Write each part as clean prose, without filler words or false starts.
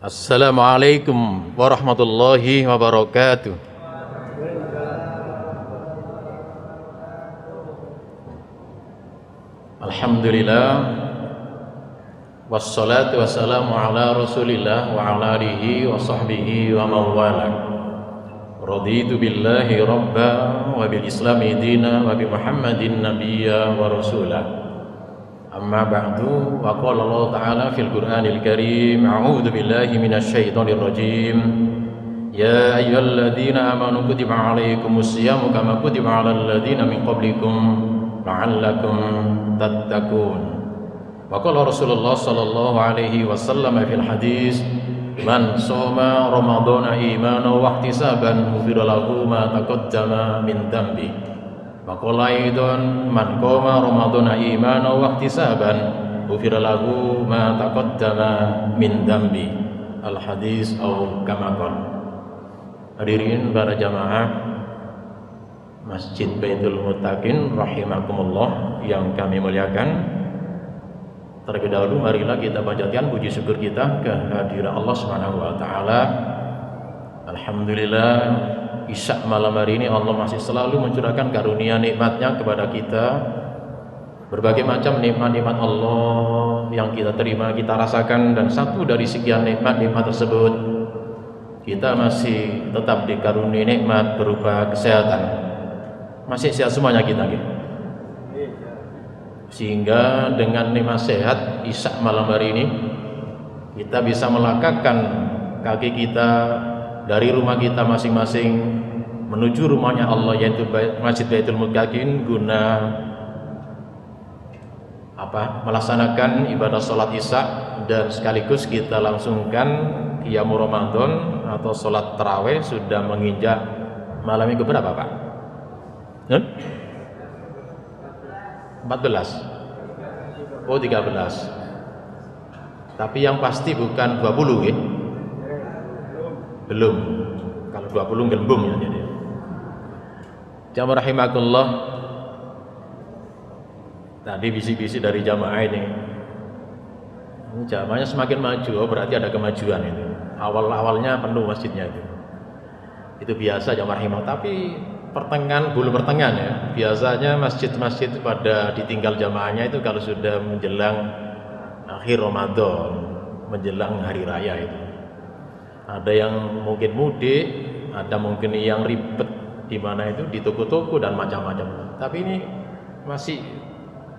Assalamualaikum warahmatullahi wabarakatuh. Alhamdulillah, wassalatu wassalamu ala rasulillah wa ala alihi wa sahbihi wa mawala. Raditu billahi rabba wa bil islami dina wa bi muhammadin nabiyya wa rasulah. Amma ba'du, wa qala Allah ta'ala fil Qur'anil Karim, a'udzu billahi minasy syaithanir rajim. Ya ayyuhalladzina amanu kutiba 'alaikumus syiyamu kama kutiba 'alal ladzina min qablikum la'allakum tattaqun. Wa qala Rasulullah sallallahu alaihi wasallam fil hadis, man shoma ramadhana imanan wa ihtisaban ghufira lahu ma taqaddama min dhanbi. Maqala aidan man qama ramadhana imanan wa ihtisaban ghufira lahu ma taqaddama min dhanbi. Al hadis au kama qala. Hadirin para jamaah Masjid Baitul Muttaqin rahimakumullah yang kami muliakan. Terlebih dahulu marilah kita panjatkan puji syukur kita kehadiran Allah Subhanahu wa taala. Alhamdulillah, Isya malam hari ini Allah masih selalu mencurahkan karunia nikmatnya kepada kita. Berbagai macam nikmat-nikmat Allah yang kita terima, kita rasakan, dan satu dari sekian nikmat-nikmat tersebut kita masih tetap dikaruniai nikmat berupa kesehatan. Masih sehat semuanya kita gitu. Sehingga dengan nikmat sehat Isya malam hari ini kita bisa melangkahkan kaki kita dari rumah kita masing-masing menuju rumahnya Allah, yaitu Masjid Baitul Muttaqin, guna melaksanakan ibadah sholat Isya, dan sekaligus kita langsungkan Qiyamul Ramadan atau sholat tarawih. Sudah menginjak malam minggu berapa Pak? 14? Oh 13. Tapi yang pasti bukan 20 ya? Belum. Kalau 20 gelembung ya jadi. Jamaah rahimakumullah. Tadi bisik-bisik dari jamaah ini jamaahnya semakin maju, berarti ada kemajuan itu. Awal-awalnya penuh masjidnya itu. Itu biasa jamaah rahimah, tapi belum pertengahan ya. Biasanya masjid-masjid pada ditinggal jamaahnya itu kalau sudah menjelang akhir Ramadan, menjelang hari raya itu. Ada yang mungkin mudik, ada mungkin yang ribet di mana itu di toko-toko dan macam-macam. Tapi ini masih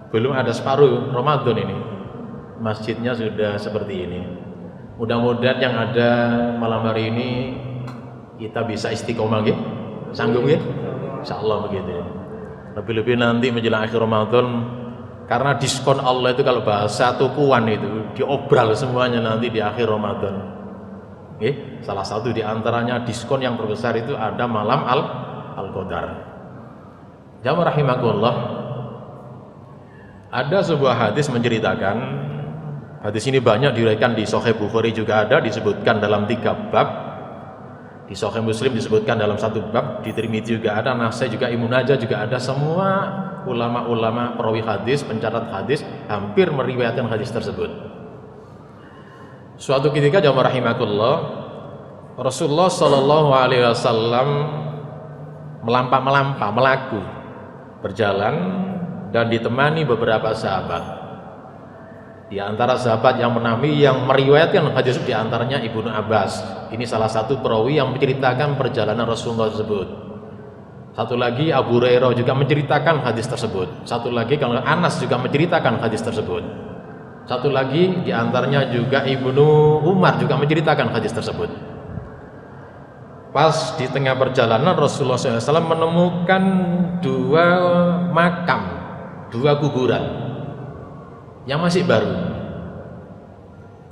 belum ada separuh Ramadan ini. Masjidnya sudah seperti ini. Mudah-mudahan yang ada malam hari ini kita bisa istiqomah gitu. Sanggup gitu? Insyaallah begitu. Lebih-lebih nanti menjelang akhir Ramadan, karena diskon Allah itu kalau bahasa tukuan itu diobral semuanya nanti di akhir Ramadan. Salah satu di antaranya diskon yang terbesar itu ada malam Al-Qadar. Jamaah rahimakumullah. Ada sebuah hadis menceritakan, hadis ini banyak diriwayatkan di Sahih Bukhari, juga ada disebutkan dalam 3 bab. Di Sahih Muslim disebutkan dalam 1 bab, di Tirmidzi juga ada, Nasai juga, Ibnu Majah juga ada. Semua ulama-ulama perawi hadis, pencatat hadis hampir meriwayatkan hadis tersebut. Suatu ketika jamaah rahimakumullah, Rasulullah sallallahu alaihi wasallam melaku berjalan dan ditemani beberapa sahabat. Di antara sahabat yang meriwayatkan hadis di antaranya Ibnu Abbas. Ini salah satu perawi yang menceritakan perjalanan Rasulullah tersebut. Satu lagi Abu Hurairah juga menceritakan hadis tersebut. Satu lagi kalau Anas juga menceritakan hadis tersebut. Satu lagi di antaranya juga Ibnu Umar juga menceritakan hadis tersebut. Pas di tengah perjalanan Rasulullah SAW menemukan 2 makam, 2 kuburan yang masih baru.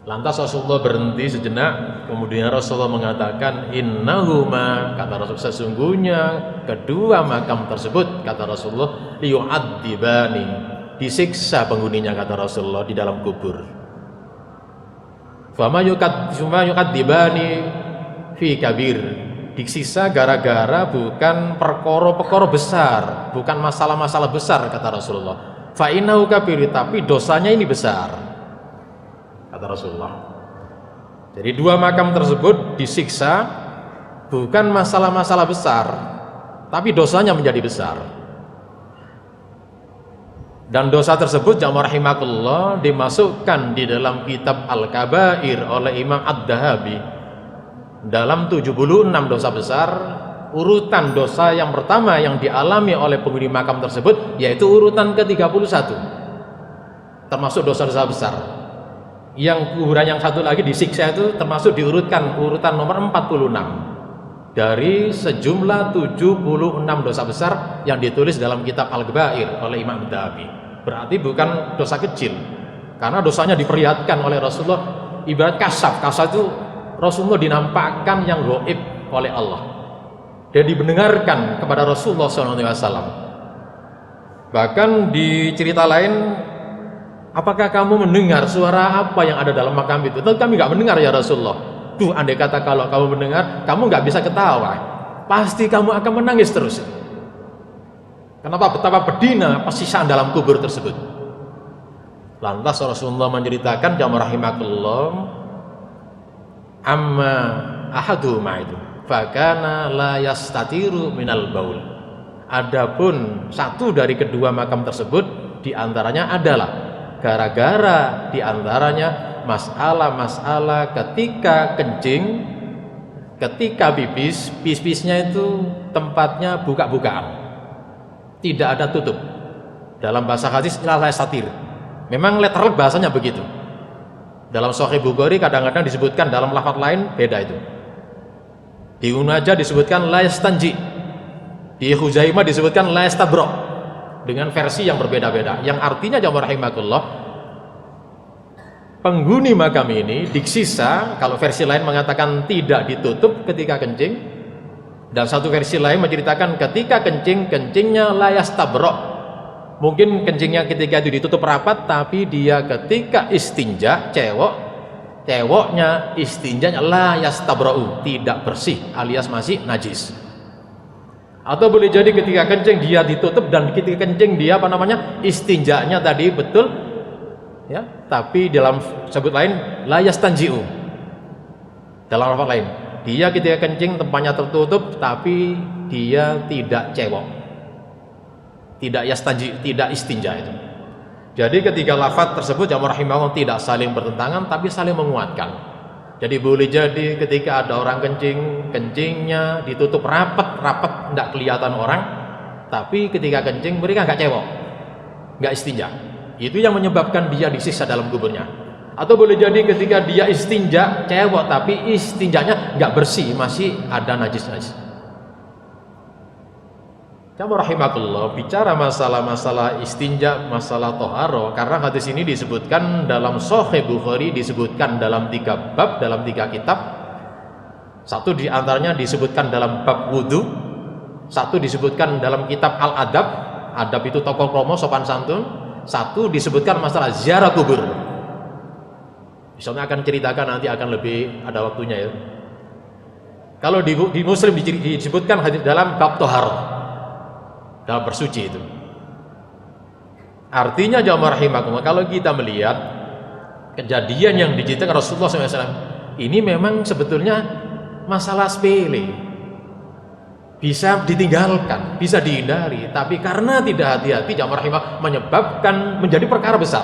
Lantas Rasulullah berhenti sejenak, kemudian Rasulullah mengatakan, innahuma, kata Rasul, sesungguhnya kedua makam tersebut, kata Rasulullah, liyu'adzibani, disiksa penghuninya, kata Rasulullah, di dalam kubur. Fama yukadzibani fi kabir, disiksa gara-gara bukan perkara-perkara besar, bukan masalah-masalah besar, kata Rasulullah. Fa innahu kabir, tapi dosanya ini besar, kata Rasulullah. Jadi dua makam tersebut disiksa bukan masalah-masalah besar, tapi dosanya menjadi besar. Dan dosa tersebut jamaah rahimakumullah dimasukkan di dalam kitab Al-Kabair oleh Imam Ad-Dahabi dalam 76 dosa besar. Urutan dosa yang pertama yang dialami oleh penghuni makam tersebut yaitu urutan ke-31, termasuk dosa-dosa besar. Yang kuburan yang satu lagi disiksa itu termasuk diurutkan urutan nomor 46 dari sejumlah 76 dosa besar yang ditulis dalam kitab Al-Kabair oleh Imam Ad-Dahabi. Berarti bukan dosa kecil, karena dosanya diperlihatkan oleh Rasulullah ibarat kasaf. Kasaf itu Rasulullah dinampakkan yang gaib oleh Allah dan dibendengarkan kepada Rasulullah SAW. Bahkan di cerita lain, apakah kamu mendengar suara apa yang ada dalam makam itu? Tentu kami nggak mendengar ya Rasulullah. Duh, andai kata kalau kamu mendengar, kamu nggak bisa ketawa, pasti kamu akan menangis terus. Kenapa? Betapa pedihnya persisaan dalam kubur tersebut. Lantas Rasulullah menceritakan jamaah rahimakumullah, amma ahaduhuma itu fakana la yastatiru minal baul. Adapun satu dari kedua makam tersebut diantaranya adalah gara-gara diantaranya masalah-masalah ketika kencing, ketika pipis, pis-pisnya itu tempatnya buka-bukaan, tidak ada tutup. Dalam bahasa hadis la yastatir. Memang letterlek bahasanya begitu. Dalam Sahih Bukhari kadang-kadang disebutkan dalam lafaz lain beda itu. Di Ibnu Majah disebutkan la yastanji, di Khuzaimah disebutkan la yastabra, dengan versi yang berbeda-beda. Yang artinya jamaah rahimakumullah, penghuni makam ini disiksa. Kalau versi lain mengatakan tidak ditutup ketika kencing, dan satu versi lain menceritakan ketika kencing, kencingnya la yastabra. Mungkin kencingnya ketika itu ditutup rapat, tapi dia ketika istinja, cewoknya istinjanya la yastabra'u, tidak bersih alias masih najis. Atau boleh jadi ketika kencing dia ditutup dan ketika kencing dia istinjanya tadi betul ya, tapi dalam sebut lain la yastanji'u. Dalam lafaz lain, dia ketika kencing tempatnya tertutup tapi dia tidak cewok, tidak yastanji, tidak istinja itu. Jadi ketika lafaz tersebut jamaah rahimahullah tidak saling bertentangan tapi saling menguatkan. Jadi boleh jadi ketika ada orang kencing, kencingnya ditutup rapat tidak kelihatan orang, tapi ketika kencing mereka nggak cewek, nggak istinja. Itu yang menyebabkan dia disiksa dalam kuburnya. Atau boleh jadi ketika dia istinja cewek tapi istinjanya nggak bersih, masih ada najis-najis. Jamaah rahimakumullah, bicara masalah-masalah istinja, masalah toharo, karena hadis ini disebutkan dalam Sahih Bukhari, disebutkan dalam 3 bab, dalam 3 kitab. Satu diantaranya disebutkan dalam bab wudhu, satu disebutkan dalam kitab Al-Adab, adab itu tokoh kromo sopan santun, satu disebutkan masalah ziarah kubur. Misalnya akan ceritakan nanti akan lebih ada waktunya ya. Kalau di Muslim disebutkan hadis dalam bab toharo, dalam bersuci itu. Artinya jamaah rahimakumullah, kalau kita melihat kejadian yang diceritakan Rasulullah SAW ini memang sebetulnya masalah sepele, bisa ditinggalkan, bisa dihindari, tapi karena tidak hati-hati jamaah rahimakumullah menyebabkan menjadi perkara besar.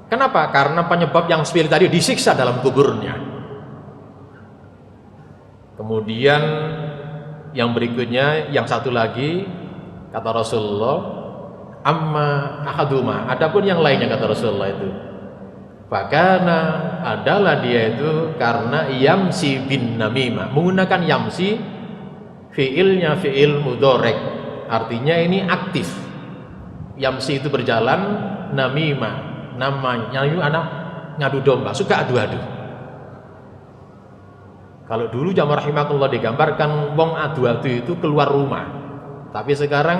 Kenapa? Karena penyebab yang sepele tadi disiksa dalam kuburnya. Kemudian yang berikutnya, yang satu lagi, kata Rasulullah, amma ahaduma, adapun yang lainnya kata Rasulullah itu, fakana adalah dia itu karena yamsi bin namimah, menggunakan yamsi, fiilnya fiil mudorek, artinya ini aktif. Yamsi itu berjalan, namimah, namanya anak ngadu domba, suka adu-adu. Kalau dulu jamaah rahimakumullah digambarkan wong adu-adu itu keluar rumah. Tapi sekarang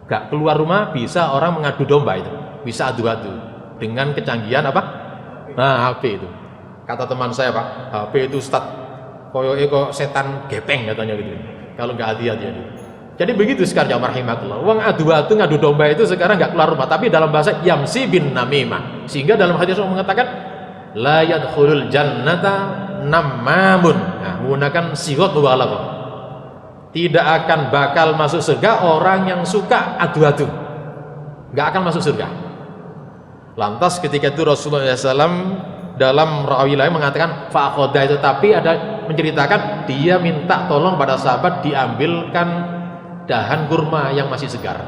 gak keluar rumah, bisa orang mengadu domba itu, bisa adu-adu dengan kecanggihan apa? Nah, HP itu. Kata teman saya, Pak, HP itu Ustaz koyoke kok setan gepeng katanya gitu. Kalau nggak hati-hati. Jadi begitu sekarang jamaah rahimakumullah. Wong adu-adu ngadu domba itu sekarang nggak keluar rumah, tapi dalam bahasa yamsi bin namimah. Sehingga dalam hadis mengatakan la yadkhulul jannata namamun. Nah, menggunakan sigot mubalaghah. Tidak akan bakal masuk surga orang yang suka adu-adu. Enggak akan masuk surga. Lantas ketika itu Rasulullah SAW dalam rawi lain mengatakan fa'akhoda itu, tapi ada menceritakan dia minta tolong pada sahabat diambilkan dahan kurma yang masih segar.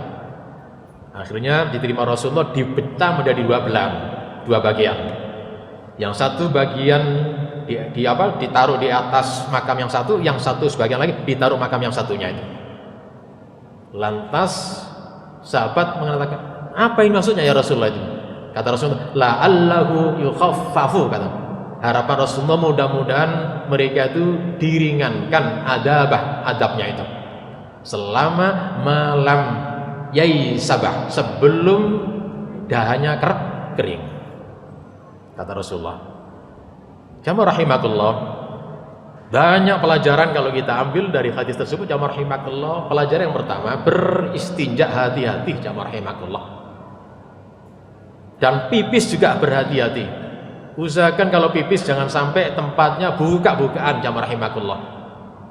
Akhirnya diterima Rasulullah, dipecah menjadi dua bagian. Yang satu bagian ditaruh di atas makam yang satu sebagian lagi ditaruh makam yang satunya itu. Lantas sahabat mengatakan, apa ini maksudnya ya Rasulullah itu? Kata Rasulullah, la'allahu yukhaffafu, kata. Harapan Rasulullah mudah-mudahan mereka itu diringankan adabnya itu selama malam yaisabah, sebelum dahannya kering, kata Rasulullah. Jamaah rahimakumullah, banyak pelajaran kalau kita ambil dari hadis tersebut. Jamaah rahimakumullah, pelajaran yang pertama, beristinja hati-hati. Jamaah rahimakumullah, dan pipis juga berhati-hati. Usahakan kalau pipis jangan sampai tempatnya buka-bukaan. Jamaah rahimakumullah,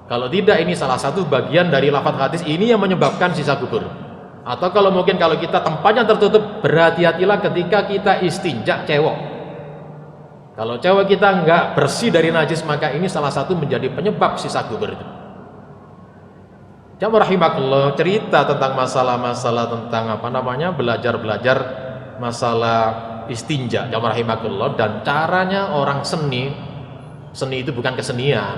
kalau tidak ini salah satu bagian dari lafaz hadis ini yang menyebabkan sisa kubur. Atau kalau mungkin kalau kita tempatnya tertutup, berhati-hatilah ketika kita istinja cewek. Kalau cewek kita enggak bersih dari najis, maka ini salah satu menjadi penyebab sisa kubur itu. Jamaah rahimakumullah, cerita tentang masalah-masalah tentang belajar masalah istinja, jamaah rahimakumullah, dan caranya orang seni itu bukan kesenian,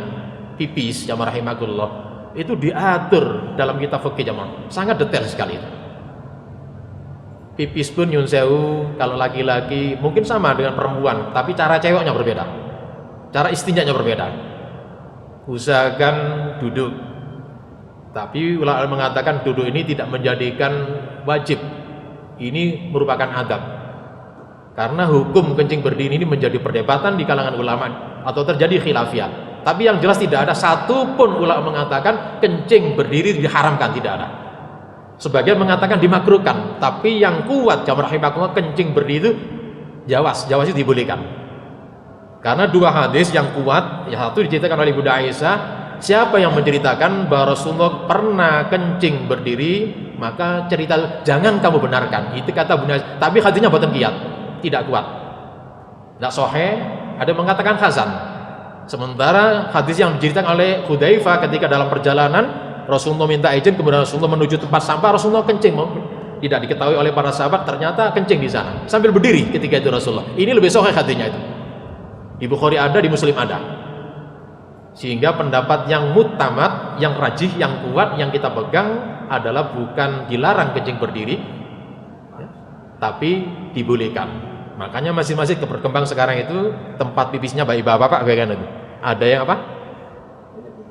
pipis, jamaah rahimakumullah, itu diatur dalam kitab fikih, jamaah, sangat detail sekali itu. Pipis pun nyun sewu, kalau laki-laki mungkin sama dengan perempuan, tapi cara ceweknya berbeda, cara istinjanya berbeda. Usahakan duduk, tapi ulama mengatakan duduk ini tidak menjadikan wajib, ini merupakan adab. Karena hukum kencing berdiri ini menjadi perdebatan di kalangan ulama atau terjadi khilafiyah. Tapi yang jelas tidak ada satupun ulama mengatakan kencing berdiri diharamkan, tidak ada. Sebagian mengatakan dimakruhkan, tapi yang kuat jamaah rahimakumullah, kencing berdiri itu jawas itu dibolehkan. Karena dua hadis yang kuat, yang satu diceritakan oleh Bunda Aisyah, siapa yang menceritakan bahwa Rasulullah pernah kencing berdiri, maka cerita jangan kamu benarkan. Itu kata Bunda Aisyah, tapi hadisnya boten kiat, tidak kuat, tidak sahih. Ada yang mengatakan hasan. Sementara hadis yang diceritakan oleh Hudzaifah ketika dalam perjalanan Rasulullah minta izin, kemudian Rasulullah menuju tempat sampah, Rasulullah kencing, tidak diketahui oleh para sahabat, ternyata kencing di sana sambil berdiri ketika itu Rasulullah. Ini lebih sahih hadisnya itu. Di Bukhari ada, di Muslim ada. Sehingga pendapat yang mutamad, yang rajih, yang kuat, yang kita pegang adalah bukan dilarang kencing berdiri, tapi dibolehkan. Makanya masing-masing berkembang sekarang itu tempat pipisnya bapak-bapak kayak itu. Ada yang apa?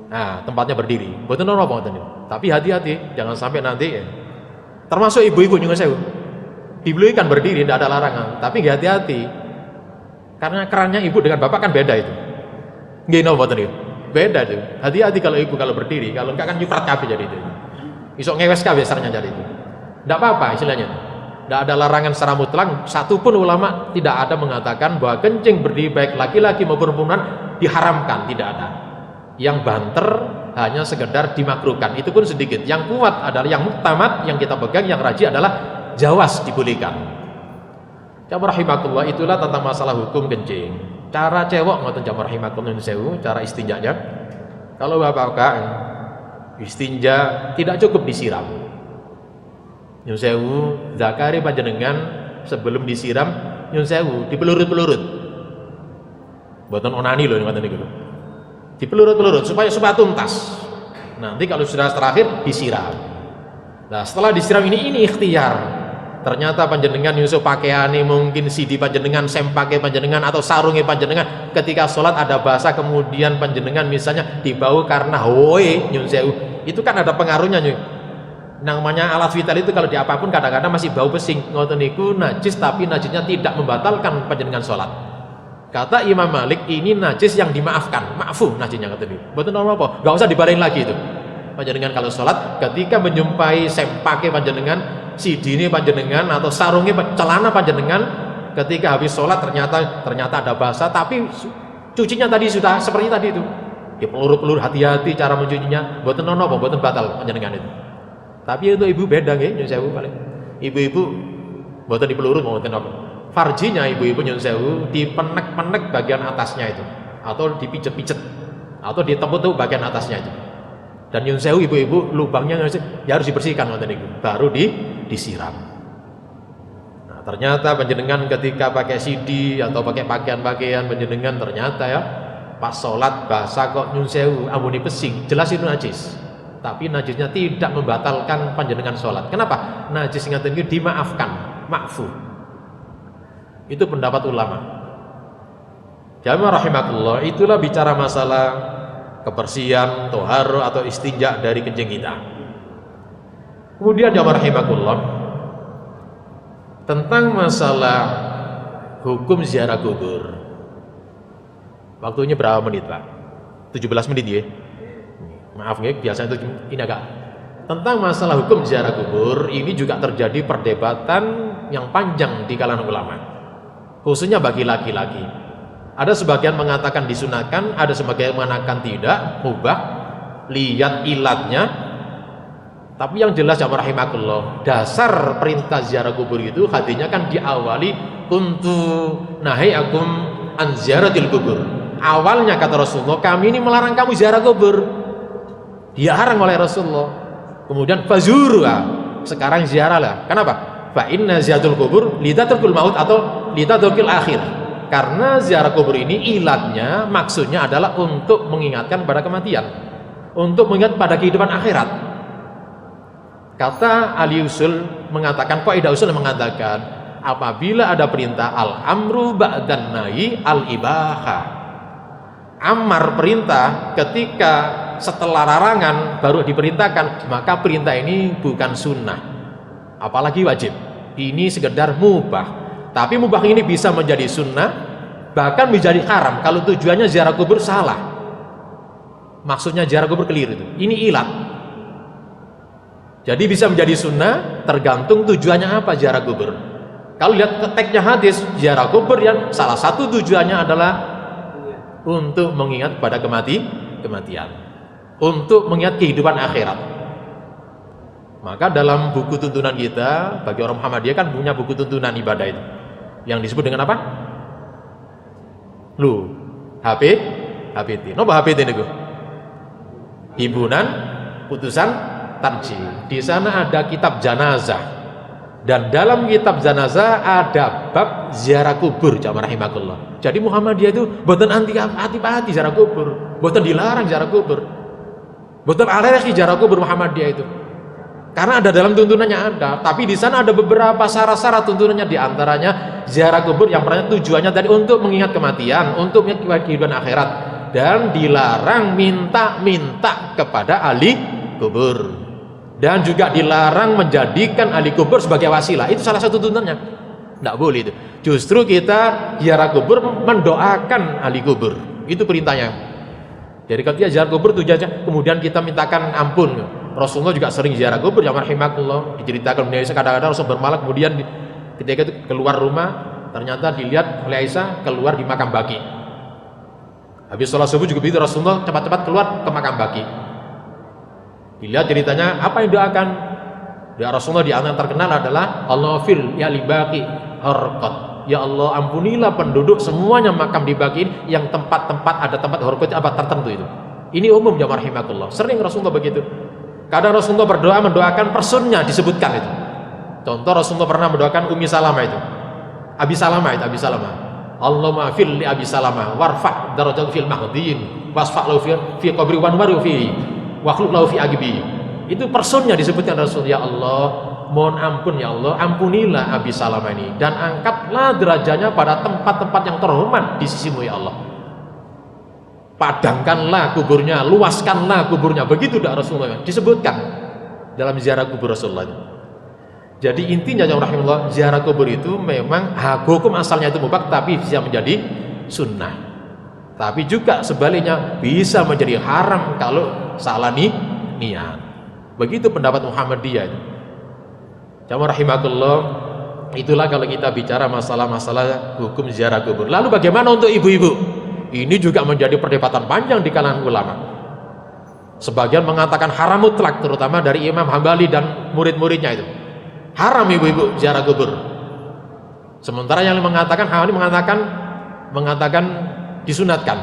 Nah, tempatnya berdiri. Betul normal banget. Tapi hati-hati, jangan sampai nanti termasuk ibu-ibu juga saya dibolehkan berdiri, tidak ada larangan. Tapi hati-hati. Karena kerannya ibu dengan bapak kan beda itu. Nggih napa mboten itu? Beda itu. Hati-hati kalau ibu kalau berdiri, kalau enggak kan nyuprat kabeh jadi itu. Isok ngewes kabeh sarnya jadi itu. Tidak apa-apa istilahnya. Tidak ada larangan secara mutlak. Satupun ulama tidak ada mengatakan bahwa kencing berdiri baik laki-laki maupun perempuan diharamkan, tidak ada. Yang banter hanya sekedar dimakruhkan, itu pun sedikit. Yang kuat adalah yang muktamad, yang kita pegang, yang rajih adalah jawas, dibolehkan. Jamaah rahimakumullah, itulah tentang masalah hukum kencing. Cara cewek ngoten jamaah rahimakumullah sewu, cara istinjanya. Kalau bapak istinja tidak cukup disiram. Nyun sewu, zakari panjenengan sebelum disiram nyun sewu dipelurut-pelurut. Mboten onani lho ngoten niku lho. Dipelurut-pelurut supaya tuntas. Nanti kalau sudah terakhir disiram. Nah, setelah disiram ini ikhtiar. Ternyata panjenengan nyusul pakaiane mungkin sidi panjenengan, sempake panjenengan atau sarunge panjenengan ketika sholat ada basah, kemudian panjenengan misalnya dibau karena hoe nyun sewu. Itu kan ada pengaruhnya nyun. Namanya alat vital itu kalau di apapun kadang-kadang masih bau pesing. Ngoten niku najis, tapi najisnya tidak membatalkan panjenengan sholat. Kata Imam Malik, ini najis yang dimaafkan, maafu najisnya kata dia. Betul normal apa? Gak usah dibalain lagi itu. Panjenengan kalau sholat, ketika menjumpai sempake panjenengan, sidine panjenengan atau sarungnya celana panjenengan, ketika habis sholat ternyata ada basah, tapi cucinya tadi sudah seperti tadi itu. Ya peluru-peluru hati-hati cara mencucinya, mboten nono, mboten batal panjenengan itu. Tapi itu ibu beda nggih, nyun sewu paling. Ibu-ibu mboten dipeluru mboten apa. Farjinya ibu-ibu nyun sewu dipenek-penek bagian atasnya itu, atau dipijet-pijet, atau ditepuk-tepuk bagian atasnya itu. Dan nyun sewu ibu-ibu lubangnya ya harus dibersihkan ngoten niku, baru disiram. Nah, ternyata panjenengan ketika pakai CD atau pakai pakaian-pakaian panjenengan ternyata ya pas sholat basah kok nyun sewu ambuni pesing, jelas itu najis. Tapi najisnya tidak membatalkan panjenengan sholat. Kenapa? Najis ngaten iki dimaafkan, ma'fu. Itu pendapat ulama. Jamaah rahimakumullah, itulah bicara masalah kebersihan, toharo atau istinja dari kencing kita. Kemudian jamaah rahimakumullah, tentang masalah hukum ziarah kubur. Waktunya berapa menit, Pak? 17 menit ya? Maaf ya, biasanya itu ini agak. Tentang masalah hukum ziarah kubur, ini juga terjadi perdebatan yang panjang di kalangan ulama, khususnya bagi laki-laki. Ada sebagian mengatakan disunahkan, ada sebagian mengatakan tidak, mubah, lihat ilatnya. Tapi yang jelas jamaah rahimakumullah, dasar perintah ziarah kubur itu hadisnya kan diawali kuntu nahiakum an ziaratil kubur. Awalnya kata Rasulullah, kami ini melarang kamu ziarah kubur. Dilarang oleh Rasulullah. Kemudian fazurha, sekarang ziarahlah. Kenapa? Fa inna ziyaratul kubur lidatul maut atau lidatul akhir. Karena ziarah kubur ini ilatnya, maksudnya adalah untuk mengingatkan pada kematian, untuk mengingat pada kehidupan akhirat. Kata ahli usul mengatakan, kaidah usul mengatakan, apabila ada perintah al-amru ba'dan nahi al-ibaha. Amar perintah ketika setelah larangan baru diperintahkan, maka perintah ini bukan sunnah, apalagi wajib. Ini sekedar mubah. Tapi mubah ini bisa menjadi sunnah, bahkan menjadi haram kalau tujuannya ziarah kubur salah. Maksudnya ziarah kubur keliru itu. Ini ilat. Jadi bisa menjadi sunnah tergantung tujuannya apa ziarah kubur. Kalau lihat teksnya hadis, ziarah kubur yang salah satu tujuannya adalah untuk mengingat pada kematian, untuk mengingat kehidupan akhirat. Maka dalam buku tuntunan kita bagi orang Muhammadiyah kan punya buku tuntunan ibadah itu, yang disebut dengan apa? HPT. Napa HPT niku? Himpunan Putusan Tarjih. Di sana ada kitab janazah. Dan dalam kitab janazah ada bab ziarah kubur, jamaah rahimakumullah. Jadi Muhammadiyah itu mboten anti-anti ziarah kubur, mboten dilarang ziarah kubur. Mboten alergi ziarah kubur Muhammadiyah itu. Karena ada dalam tuntunannya ada, tapi di sana ada beberapa syarat-syarat tuntunannya, di antaranya ziarah kubur yang pertama tujuannya tadi untuk mengingat kematian, untuk mengingat kehidupan akhirat, dan dilarang minta-minta kepada ahli kubur, dan juga dilarang menjadikan ahli kubur sebagai wasilah. Itu salah satu tuntunannya, tidak boleh itu. Justru kita ziarah kubur mendoakan ahli kubur, itu perintahnya. Jadi kalau dia ziarah kubur tujuannya kemudian kita mintakan ampun. Rasulullah juga sering ziarah kubur, yang rahimakumullah. Diceritakan oleh Aisyah, kadang-kadang Rasul bermalam, kemudian ketika itu keluar rumah, ternyata dilihat oleh Aisyah keluar di makam baqi. Habis sholat subuh juga begitu, Rasulullah cepat-cepat keluar ke makam baqi. Dilihat ceritanya, apa yang doakan? Doa Rasulullah di antara terkenal adalah Allah fil ya li baqi harqat. Ya Allah, ampunilah penduduk semuanya makam di baqi yang tempat-tempat ada tempat harqat apa tertentu itu. Ini umum jamaah rahimakumullah. Sering Rasulullah begitu. Kadang Rasulullah berdoa mendoakan personnya disebutkan itu. Contoh Rasulullah pernah mendoakan Ummi Salamah itu, Abi Salamah. Allahumma fil li Abi Salamah warfa' darajatahu fil mahdiin wasfa' lahu fi qabri wanwari fi wa khluq lahu fi aqibi. Itu personnya disebutkan Rasul. Ya Allah, mohon ampun ya Allah, ampunilah Abi Salamah ini dan angkatlah derajatnya pada tempat-tempat yang terhormat di sisimu ya Allah. Padangkanlah kuburnya, luaskanlah kuburnya. Begitu dah Rasulullah disebutkan dalam ziarah kubur Rasulullah. Jadi intinya yang rahimahullah, ziarah kubur itu memang hukum asalnya itu mubah, tapi bisa menjadi sunnah. Tapi juga sebaliknya bisa menjadi haram kalau salah niat. Begitu pendapat Muhammadiyah itu. Jamaah rahimahullah, Itulah kalau kita bicara masalah-masalah hukum ziarah kubur. Lalu bagaimana untuk ibu-ibu? Ini juga menjadi perdebatan panjang di kalangan ulama. Sebagian mengatakan haram mutlak, terutama dari Imam Hambali dan murid-muridnya itu. Haram ibu-ibu ziarah kubur. Sementara yang mengatakan Hambali mengatakan disunatkan.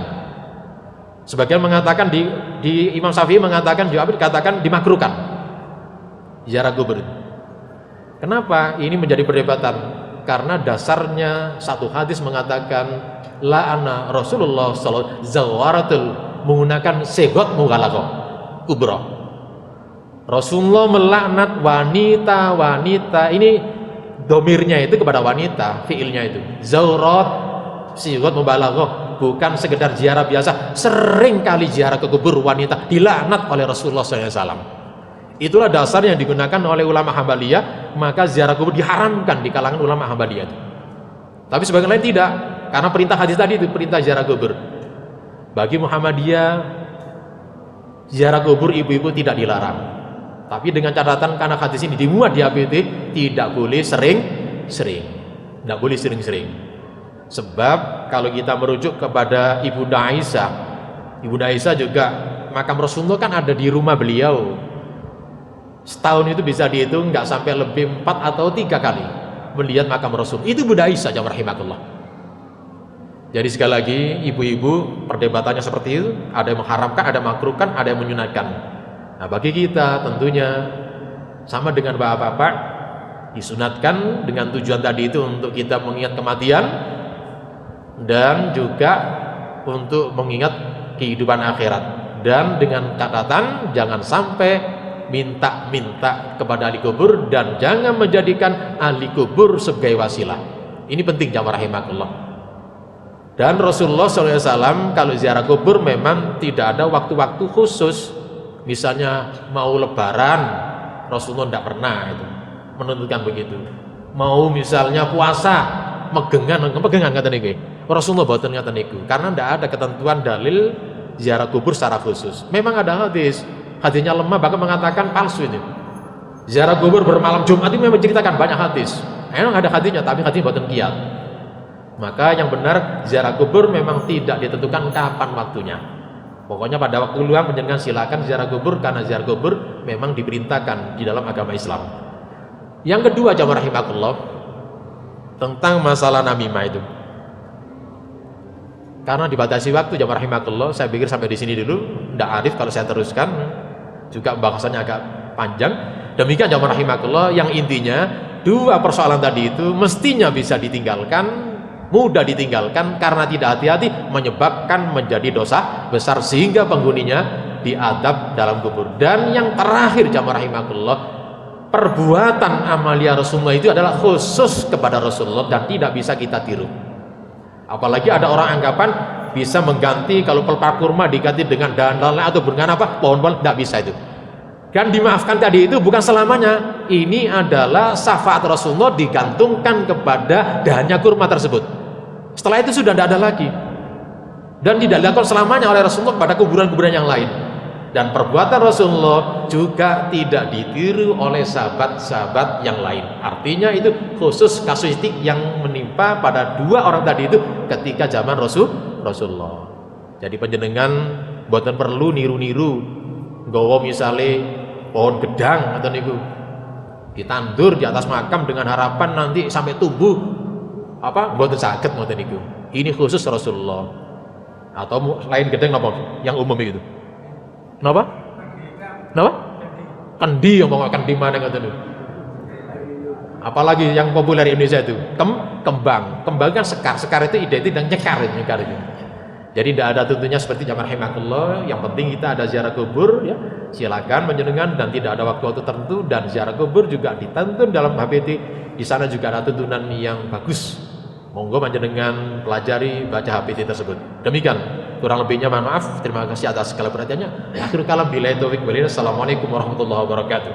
Sebagian mengatakan di Imam Syafi'i mengatakan juga dikatakan dimakruhkan ziarah kubur. Kenapa ini menjadi perdebatan? Karena dasarnya satu hadis mengatakan la'ana Rasulullah sallallahu alaihi wasallam zawaratul, menggunakan segot mughalaghah kubra. Rasulullah melaknat wanita-wanita, ini domirnya itu kepada wanita, fiilnya itu zawarat segot mubalaghah, bukan sekedar ziarah biasa. Sering kali ziarah ke kubur wanita dilaknat oleh Rasulullah SAW. Itulah dasar yang digunakan oleh ulama Hambaliyah, maka ziarah kubur diharamkan di kalangan ulama Hambaliyah. Tapi sebagian lain tidak, karena perintah hadis tadi itu perintah ziarah kubur. Bagi Muhammadiyah, ziarah kubur ibu-ibu tidak dilarang. Tapi dengan catatan karena hadis ini dimuat di APT, tidak boleh sering-sering. Tidak boleh sering-sering. Sebab kalau kita merujuk kepada Ibunda Aisyah juga makam Rasulullah kan ada di rumah beliau. Setahun itu bisa dihitung nggak sampai lebih 4 atau 3 kali melihat makam Rasul. Itu Bunda Aisyah jamaah rahimakumullah. Jadi sekali lagi ibu-ibu perdebatannya seperti itu, ada yang mengharamkan, ada yang makruhkan, ada yang menyunatkan. Nah bagi kita tentunya sama dengan bapak-bapak, disunatkan dengan tujuan tadi itu untuk kita mengingat kematian dan juga untuk mengingat kehidupan akhirat, dan dengan catatan jangan sampai minta-minta kepada ahli kubur dan jangan menjadikan ahli kubur sebagai wasilah. Ini penting jamaah rahimakumullah. Dan Rasulullah SAW kalau ziarah kubur memang tidak ada waktu-waktu khusus. Misalnya mau lebaran, Rasulullah tidak pernah itu menentukan begitu. Mau misalnya puasa, megengan kata niku. Rasulullah boten ngaten niku, karena tidak ada ketentuan dalil ziarah kubur secara khusus. Memang ada hadisnya lemah, bahkan mengatakan palsu ini. Ziarah kubur bermalam Jumat itu memang menceritakan banyak hadis. Memang ada hadisnya, tapi hadis boten kiat. Maka yang benar ziarah kubur memang tidak ditentukan kapan waktunya. Pokoknya pada waktu luang menjenengan silakan ziarah kubur, karena ziarah kubur memang diperintahkan di dalam agama Islam. Yang kedua jamaah rahimakumullah, tentang masalah namimah itu. Karena dibatasi waktu jamaah rahimakumullah, saya pikir sampai di sini dulu. Tidak arif kalau saya teruskan, juga bahasannya agak panjang. Demikian jamaah rahimakumullah, yang intinya dua persoalan tadi itu mestinya bisa ditinggalkan, mudah ditinggalkan, karena tidak hati-hati menyebabkan menjadi dosa besar sehingga penghuninya diadab dalam kubur. Dan yang terakhir jamaah rahimakumullah, perbuatan amalia Rasulullah itu adalah khusus kepada Rasulullah dan tidak bisa kita tiru. Apalagi ada orang anggapan bisa mengganti, kalau pelepah kurma diganti dengan dahan lain atau dengan apa, pohon-pohon, tidak bisa itu. Dan dimaafkan tadi itu bukan selamanya. Ini adalah syafaat Rasulullah digantungkan kepada dahannya kurma tersebut. Setelah itu sudah tidak ada lagi. Dan tidak dilakukan selamanya oleh Rasulullah pada kuburan-kuburan yang lain. Dan perbuatan Rasulullah juga tidak ditiru oleh sahabat-sahabat yang lain. Artinya itu khusus kasuistik yang menimpa pada dua orang tadi itu ketika zaman Rasulullah. Jadi panjenengan mboten perlu niru-niru nggawa misale pohon gedang atau niku ditandur di atas makam dengan harapan nanti sampai tumbuh mboten saged ngoten niku. Ini khusus Rasulullah. Atau lain gedang napa yang umum itu? Kenapa? Kendi, ngomong kendi mana ngoten niku. Apalagi yang populer di Indonesia itu kembang kan sekar itu identik dengan nyekar itu. Jadi tidak ada tentunya seperti zaman rahimakumullah. Yang penting kita ada ziarah kubur, ya silakan menjenengan, dan tidak ada waktu-waktu tertentu. Dan ziarah kubur juga dituntun dalam HPT. Di sana juga ada tuntunan yang bagus. Monggo menjenengan pelajari, baca HPT tersebut. Demikian, kurang lebihnya mohon maaf. Terima kasih atas segala perhatiannya. Akhirul kalam billahi taufiq walhidayah. Assalamualaikum warahmatullahi wabarakatuh.